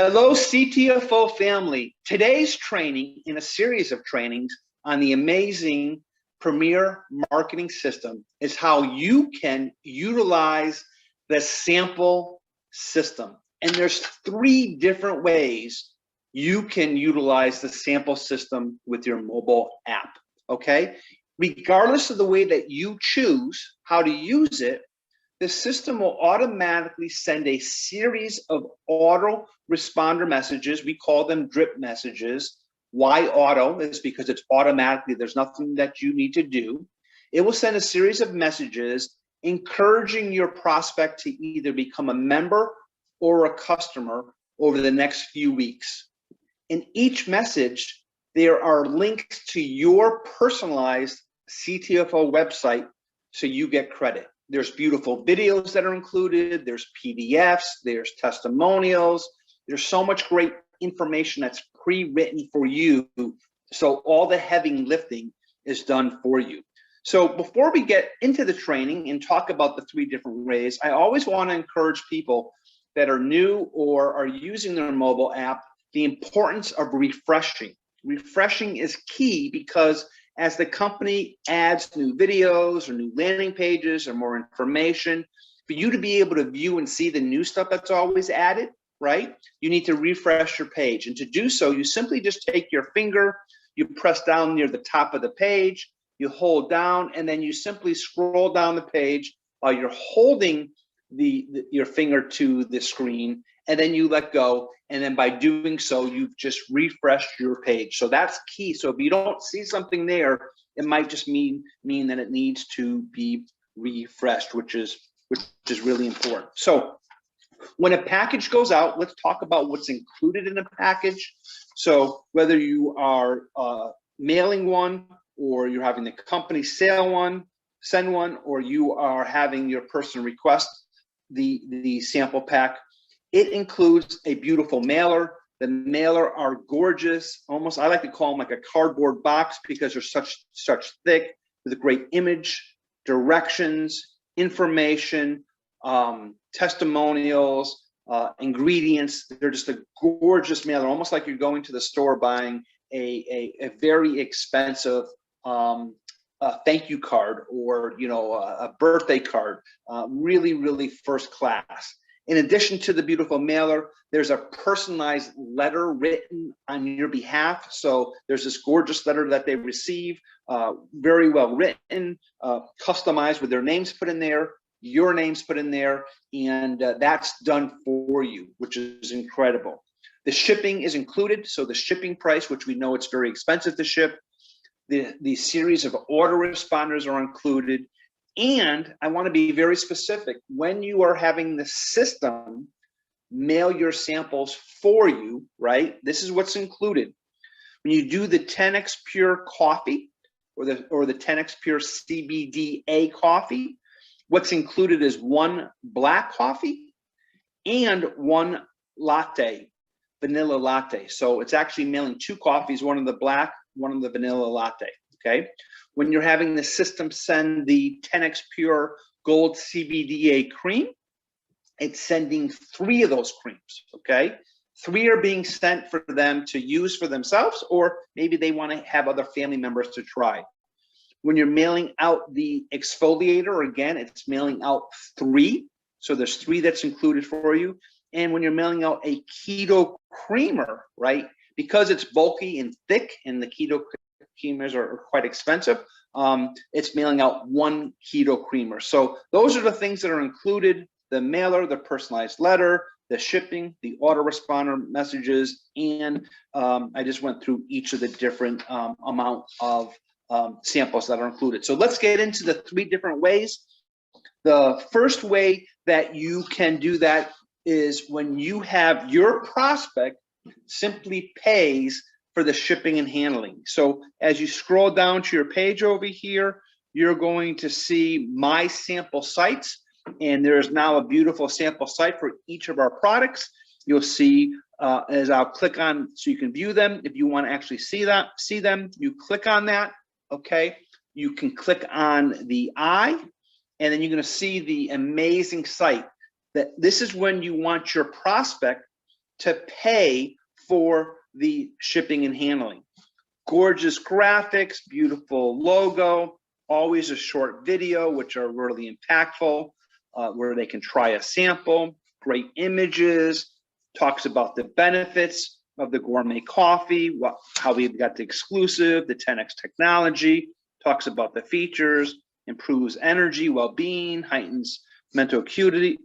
Hello, CTFO family. Today's training in a series of trainings on the amazing Premier Marketing System is how you can utilize the sample system. And there's 3 different ways you can utilize the sample system with your mobile app, okay? Regardless of the way that you choose how to use it, the system will automatically send a series of auto responder messages. We call them drip messages. Why auto? Is because it's automatically, there's nothing that you need to do. It will send a series of messages encouraging your prospect to either become a member or a customer over the next few weeks. In each message, there are links to your personalized CTFO website so you get credit. There's beautiful videos that are included, there's PDFs, there's testimonials, there's so much great information that's pre-written for you, so all the heavy lifting is done for you. So before we get into the training and talk about the 3 different ways, I always want to encourage people that are new or are using their mobile app the importance of refreshing. Refreshing is key because as the company adds new videos or new landing pages or more information, for you to be able to view and see the new stuff that's always added, right? You need to refresh your page. And to do so, you simply just take your finger, you press down near the top of the page, you hold down, and then you simply scroll down the page while you're holding your finger to the screen, and then you let go. And then by doing so, you've just refreshed your page. So that's key. So if you don't see something there, it might just mean that it needs to be refreshed, which is really important. So when a package goes out, let's talk about what's included in a package. So whether you are mailing one, or you're having the company send one, or you are having your person request the sample pack, it includes a beautiful mailer. The mailer are gorgeous, almost, I like to call them like a cardboard box because they're such thick, with a great image, directions, information, testimonials, ingredients. They're just a gorgeous mailer, almost like you're going to the store buying a very expensive thank you card, or a birthday card. Really first class. In addition to the beautiful mailer, there's a personalized letter written on your behalf. So there's this gorgeous letter that they receive, very well written, customized with their names put in there, your name's put in there, and that's done for you, which is incredible. The shipping is included. So the shipping price, which we know it's very expensive to ship, the series of auto responders are included. And I want to be very specific. When you are having the system mail your samples for you, right? This is what's included. When you do the 10x Pure coffee or the 10x Pure CBD coffee, what's included is 1 black coffee and 1 latte, vanilla latte. So it's actually mailing 2 coffees, one of the black, one of the vanilla latte, okay? When you're having the system send the 10x Pure Gold CBDA cream, it's sending 3 of those creams, okay? 3 are being sent for them to use for themselves, or maybe they want to have other family members to try. When you're mailing out the exfoliator, again, it's mailing out 3. So there's 3 that's included for you. And when you're mailing out a keto creamer, right, because it's bulky and thick and the keto creamers are quite expensive, it's mailing out 1 keto creamer. So those are the things that are included: the mailer, the personalized letter, the shipping, the autoresponder messages, and I just went through each of the different amount of samples that are included. So let's get into the 3 different ways. The first way that you can do that is when you have your prospect simply pays for the shipping and handling. So as you scroll down to your page over here, you're going to see my sample sites, and there's now a beautiful sample site for each of our products. You'll see as I'll click on, so you can view them. If you want to actually see them, you click on that, okay? You can click on the eye, and then you're going to see the amazing site. That this is when you want your prospect to pay for the shipping and handling. Gorgeous graphics, beautiful logo, always a short video, which are really impactful, where they can try a sample, great images, talks about the benefits of the gourmet coffee, how we've got the exclusive, the 10x technology, talks about the features, improves energy, well-being, heightens mental acuity.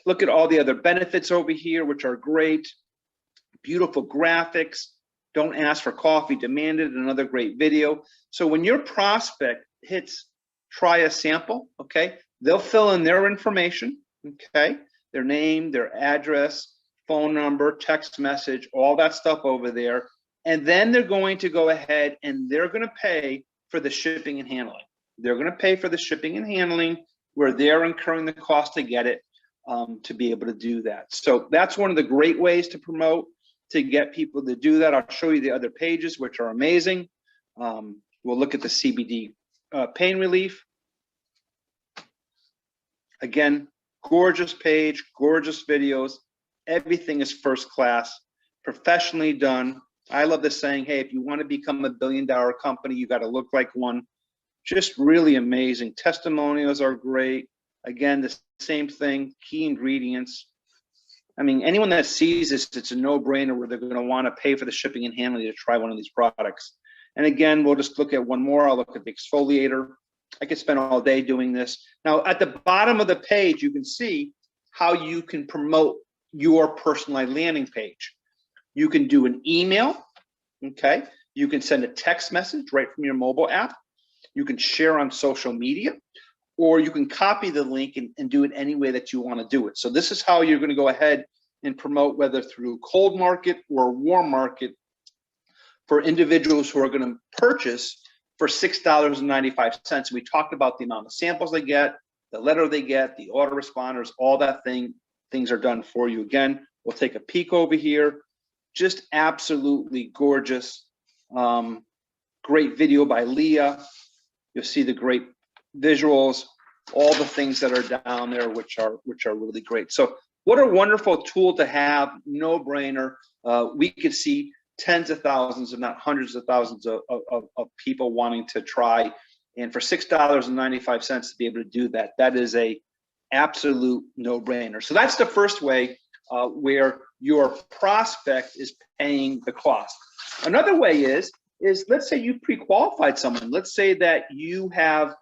Look at all the other benefits over here, which are great. Beautiful graphics. Don't ask for coffee demanded. Another great video. So when your prospect hits try a sample, okay, they'll fill in their information, okay, their name, their address, phone number, text message, all that stuff over there. And then they're going to go ahead and they're going to pay for the shipping and handling. They're going to pay for the shipping and handling where they're incurring the cost to get it, to be able to do that. So that's one of the great ways to promote, to get people to do that. I'll show you the other pages, which are amazing. We'll look at the CBD pain relief. Again, gorgeous page, gorgeous videos. Everything is first class, professionally done. I love the saying, hey, if you want to become a billion-dollar company, you got to look like one. Just really amazing. Testimonials are great. Again, the same thing, key ingredients. I mean, anyone that sees this, it's a no-brainer where they're going to want to pay for the shipping and handling to try one of these products. And again, we'll just look at one more. I'll look at the exfoliator. I could spend all day doing this. Now, at the bottom of the page, you can see how you can promote your personalized landing page. You can do an email, okay? You can send a text message right from your mobile app. You can share on social media, or you can copy the link and do it any way that you want to do it. So this is how you're going to go ahead and promote, whether through cold market or warm market, for individuals who are going to purchase for $6.95. We talked about the amount of samples they get, the letter they get, the autoresponders, all that things are done for you. Again, we'll take a peek over here. Just absolutely gorgeous. Great video by Leah. You'll see the great visuals, all the things that are down there, which are really great. So what a wonderful tool to have, no brainer. We could see tens of thousands, if not hundreds of thousands of people wanting to try. And for $6.95 to be able to do that, that is a absolute no brainer. So that's the first way where your prospect is paying the cost. Another way is let's say you pre-qualified someone. Let's say that you have,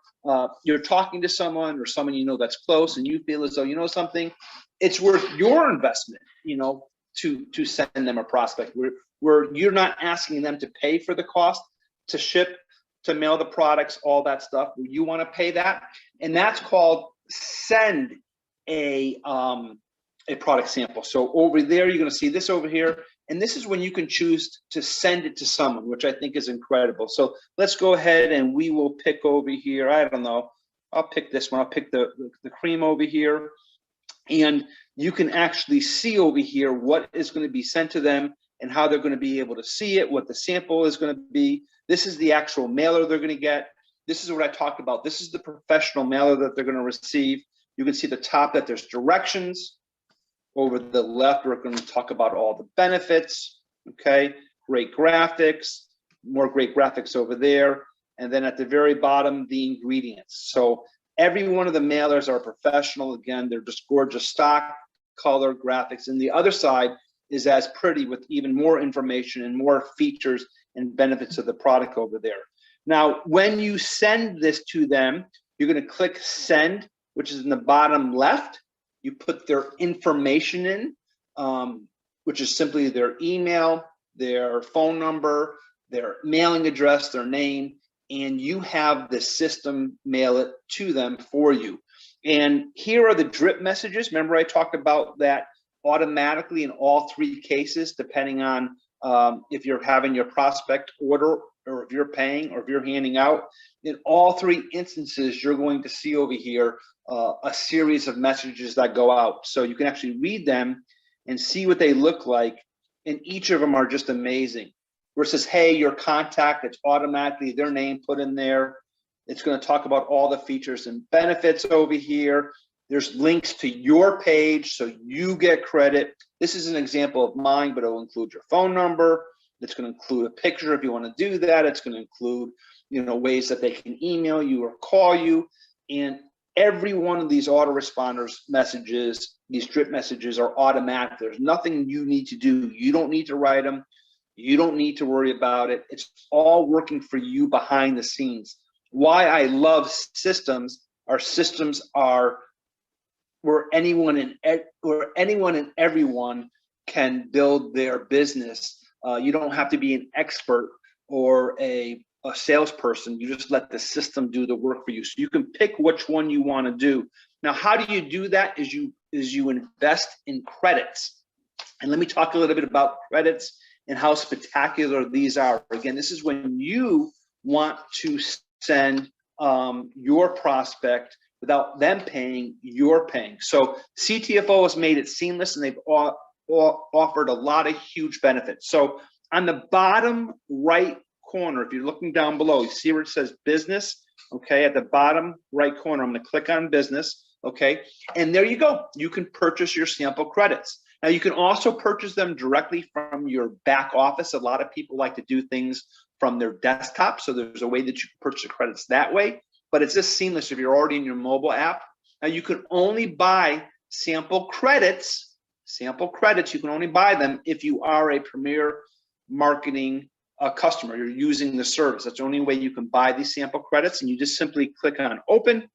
you're talking to someone or someone you know that's close, and you feel as though, you know something, it's worth your investment, you know, to send them a prospect where you're not asking them to pay for the cost to ship, to mail the products, all that stuff. You want to pay that, and that's called send a product sample. So over there, you're going to see this over here. And this is when you can choose to send it to someone, which I think is incredible. So let's go ahead and we will pick over here. I don't know. I'll pick this one. I'll pick the cream over here. And you can actually see over here what is going to be sent to them and how they're going to be able to see it, what the sample is going to be. This is the actual mailer they're going to get. This is what I talked about. This is the professional mailer that they're going to receive. You can see the top that there's directions. Over the left, we're going to talk about all the benefits, okay? Great graphics, more great graphics over there. And then at the very bottom, the ingredients. So every one of the mailers are professional. Again, they're just gorgeous stock, color, graphics. And the other side is as pretty with even more information and more features and benefits of the product over there. Now, when you send this to them, you're going to click send, which is in the bottom left. You put their information in, which is simply their email, their phone number, their mailing address, their name, and you have the system mail it to them for you. And here are the drip messages. Remember I talked about that automatically in all three cases, depending on if you're having your prospect order or if you're paying or if you're handing out. In all three instances, you're going to see over here a series of messages that go out. So you can actually read them and see what they look like. And each of them are just amazing. Where it says, hey, your contact, it's automatically their name put in there. It's going to talk about all the features and benefits over here. There's links to your page, so you get credit. This is an example of mine, but it'll include your phone number. It's going to include a picture if you want to do that. It's going to include, ways that they can email you or call you. And every one of these autoresponders messages, these drip messages, are automatic. There's nothing you need to do. You don't need to write them. You don't need to worry about it. It's all working for you behind the scenes. Why I love systems, our systems are where anyone and everyone can build their business. You don't have to be an expert or a salesperson. You just let the system do the work for you. So you can pick which one you want to do. Now, how do you do that? Is you invest in credits. And let me talk a little bit about credits and how spectacular these are. Again, this is when you want to send your prospect without them paying, you're paying. So CTFO has made it seamless, and they've offered a lot of huge benefits. So on the bottom right corner, if you're looking down below, you see where it says business, okay? At the bottom right corner, I'm gonna click on business, okay? And there you go, you can purchase your sample credits. Now you can also purchase them directly from your back office. A lot of people like to do things from their desktop, so there's a way that you can purchase the credits that way, but it's just seamless if you're already in your mobile app. Now you can only buy sample credits, you can only buy them if you are a Premier Marketing customer. You're using the service. That's the only way you can buy these sample credits, and you just simply click on open,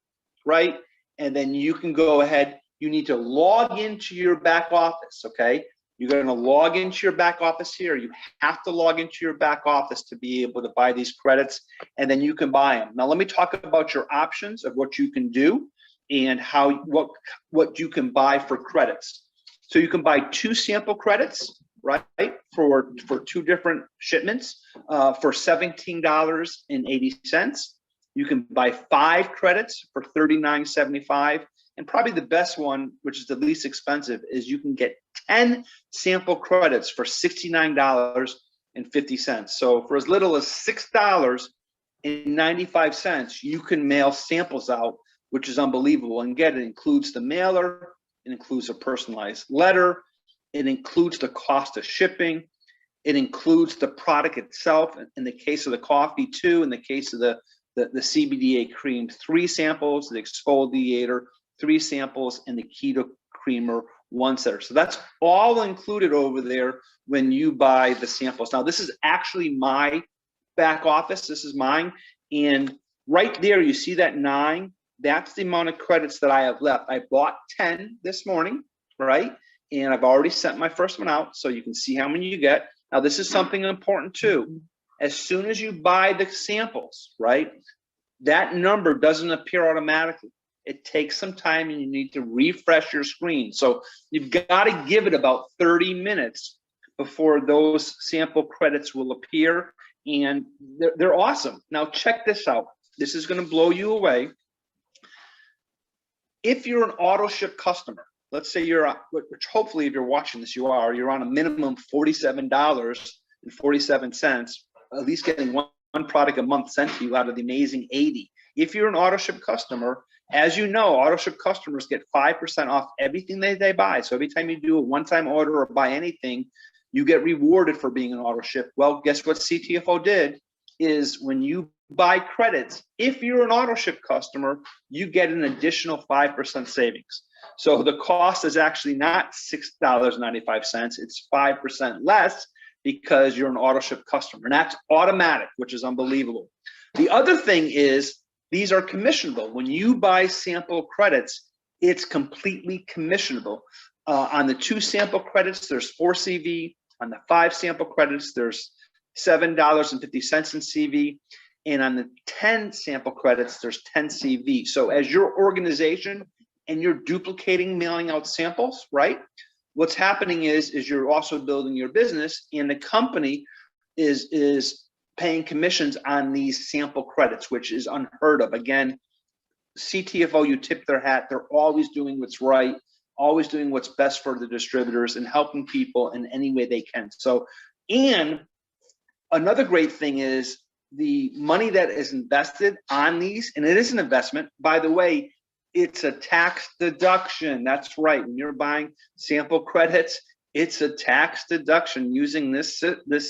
right? And then you can go ahead. You need to log into your back office, okay? You're going to log into your back office here. You have to log into your back office to be able to buy these credits, and then you can buy them. Now, let me talk about your options of what you can do and what you can buy for credits. So you can buy 2 sample credits, right, for 2 different shipments for $17.80. You can buy 5 credits for $39.75. And probably the best one, which is the least expensive, is you can get 10 sample credits for $69.50. So for as little as $6.95, you can mail samples out, which is unbelievable. And again, it includes the mailer, it includes a personalized letter, it includes the cost of shipping, it includes the product itself. In the case of the coffee, 2. In the case of the CBDA cream, 3 samples, the exfoliator, 3 samples, and the keto creamer, 1 setter. So that's all included over there when you buy the samples. Now, this is actually my back office. This is mine. And right there, you see that 9. That's the amount of credits that I have left. I bought 10 this morning, right? And I've already sent my first one out, so you can see how many you get. Now, this is something important too. As soon as you buy the samples, right, that number doesn't appear automatically. It takes some time, and you need to refresh your screen. So you've got to give it about 30 minutes before those sample credits will appear, and they're awesome. Now check this out. This is going to blow you away. If you're an auto ship customer, let's say which hopefully if you're watching this, you're on a minimum $47.47, at least getting one product a month sent to you out of the amazing 80. If you're an auto ship customer, as you know, auto ship customers get 5% off everything they buy. So every time you do a one-time order or buy anything, you get rewarded for being an auto ship. Well, guess what CTFO did is when you buy credits, if you're an auto ship customer, you get an additional 5% savings. So the cost is actually not $6.95, it's 5% less because you're an auto ship customer. And that's automatic, which is unbelievable. The other thing is these are commissionable. When you buy sample credits, it's completely commissionable. On the 2 sample credits, there's 4 CV. On the 5 sample credits, there's $7.50 in CV. And on the 10 sample credits, there's 10 CV. So as your organization and you're duplicating mailing out samples, right? What's happening is you're also building your business, and the company is paying commissions on these sample credits, which is unheard of. Again, CTFO, you tip their hat. They're always doing what's right, always doing what's best for the distributors and helping people in any way they can. So, and another great thing is the money that is invested on these, and it is an investment, by the way, it's a tax deduction. That's right. When you're buying sample credits, It's a tax deduction using this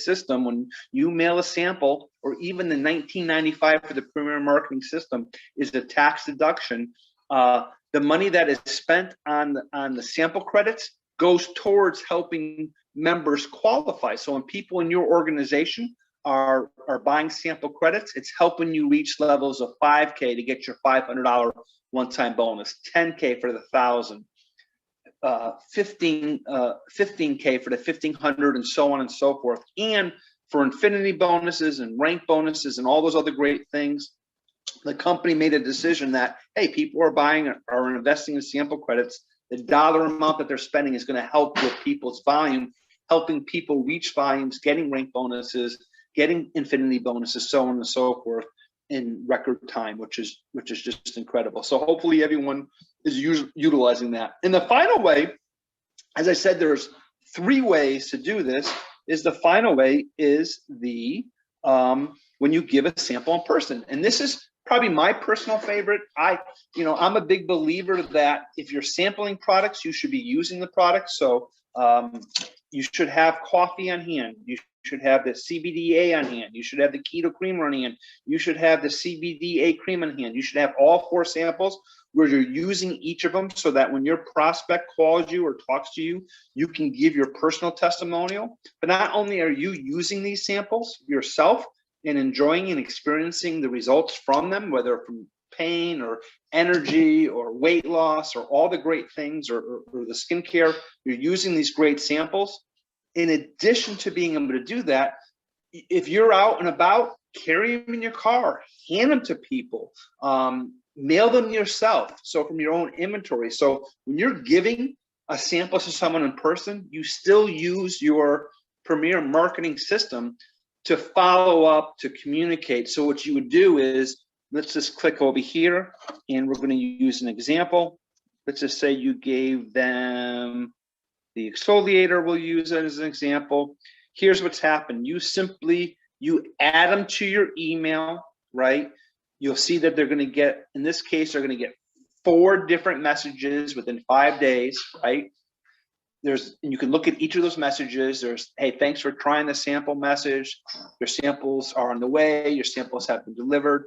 system. When you mail a sample, or even the $19.95 for the Premier Marketing System is a tax deduction. The money that is spent on the sample credits goes towards helping members qualify. So when people in your organization are buying sample credits, it's helping you reach levels of 5K to get your $500 one-time bonus, 10K for the 1,000. 15K for the 1,500, and so on and so forth. And for infinity bonuses and rank bonuses and all those other great things, the company made a decision that, hey, people are investing in sample credits. The dollar amount that they're spending is going to help with people's volume, helping people reach volumes, getting rank bonuses, getting infinity bonuses, so on and so forth, in record time, which is just incredible. So hopefully everyone is utilizing that. And the final way, as I said, there's 3 ways to do this. The final way is when you give a sample in person. And this is probably my personal favorite. I'm a big believer that if you're sampling products, you should be using the product. So you should have coffee on hand. You should have the CBDA on hand. You should have the keto creamer on hand. You should have the CBDA cream on hand. You should have all 4 samples where you're using each of them, so that when your prospect calls you or talks to you, you can give your personal testimonial. But not only are you using these samples yourself and enjoying and experiencing the results from them, whether from pain or energy or weight loss or all the great things, or the skincare, you're using these great samples. In addition to being able to do that, if you're out and about, carry them in your car, hand them to people, mail them yourself, so from your own inventory. So when you're giving a sample to someone in person, you still use your Premier Marketing System to follow up, to communicate. So what you would do is, let's just click over here, and we're going to use an example. Let's just say you gave them the exfoliator. We'll use it as an example. Here's what's happened. You add them to your email, right? You'll see that they're going to get, in this case, they're going to get 4 different messages within 5 days, right? And you can look at each of those messages. There's, hey, thanks for trying the sample message. Your samples are on the way. Your samples have been delivered.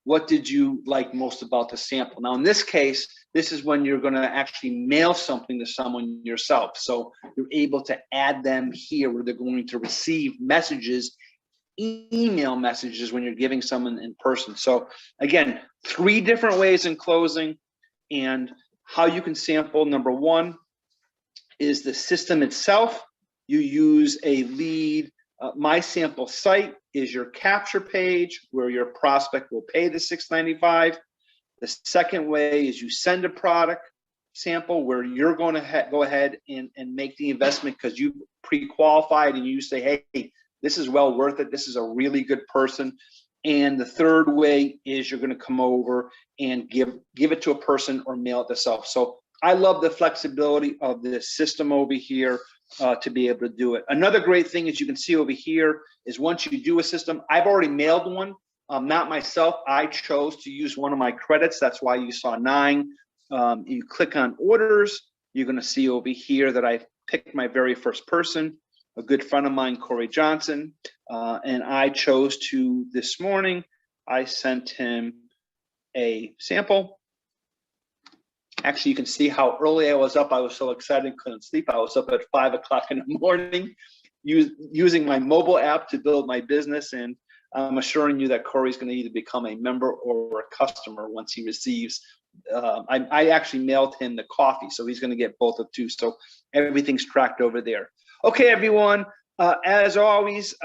What did you like most about the sample? Now, in this case, this is when you're going to actually mail something to someone yourself. So you're able to add them here, where they're going to receive messages, email messages, when you're giving someone in person. So again, 3 different ways in closing, and how you can sample. Number 1 is the system itself. You use a lead. My sample site is your capture page, where your prospect will pay the $6.95. The second way is you send a product sample, where you're going to go ahead and make the investment because you pre-qualified, and you say, hey, this is well worth it. This is a really good person. And the third way is you're going to come over and give it to a person or mail it yourself. So I love the flexibility of this system over here to be able to do it. Another great thing, as you can see over here, is once you do a system, I've already mailed one, not myself. I chose to use one of my credits. That's why you saw 9. You click on orders. You're going to see over here that I picked my very first person, a good friend of mine, Corey Johnson, and I chose to, this morning, I sent him a sample. Actually, you can see how early I was up. I was so excited, couldn't sleep. I was up at 5 o'clock in the morning, using my mobile app to build my business. And I'm assuring you that Corey's going to either become a member or a customer once he receives. I actually mailed him the coffee, so he's going to get both of 2. So everything's tracked over there. Okay, everyone. As always,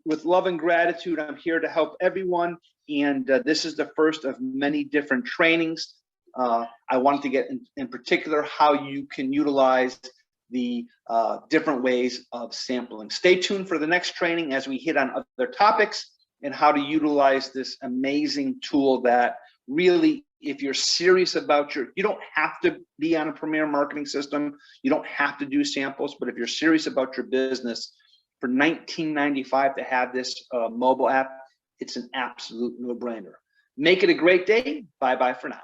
with love and gratitude, I'm here to help everyone. And this is the first of many different trainings. I wanted to get in particular how you can utilize the different ways of sampling. Stay tuned for the next training as we hit on other topics and how to utilize this amazing tool that really, if you're serious about you don't have to be on a Premier Marketing System. You don't have to do samples, but if you're serious about your business, for $19.95 to have this mobile app, it's an absolute no-brainer. Make it a great day. Bye-bye for now.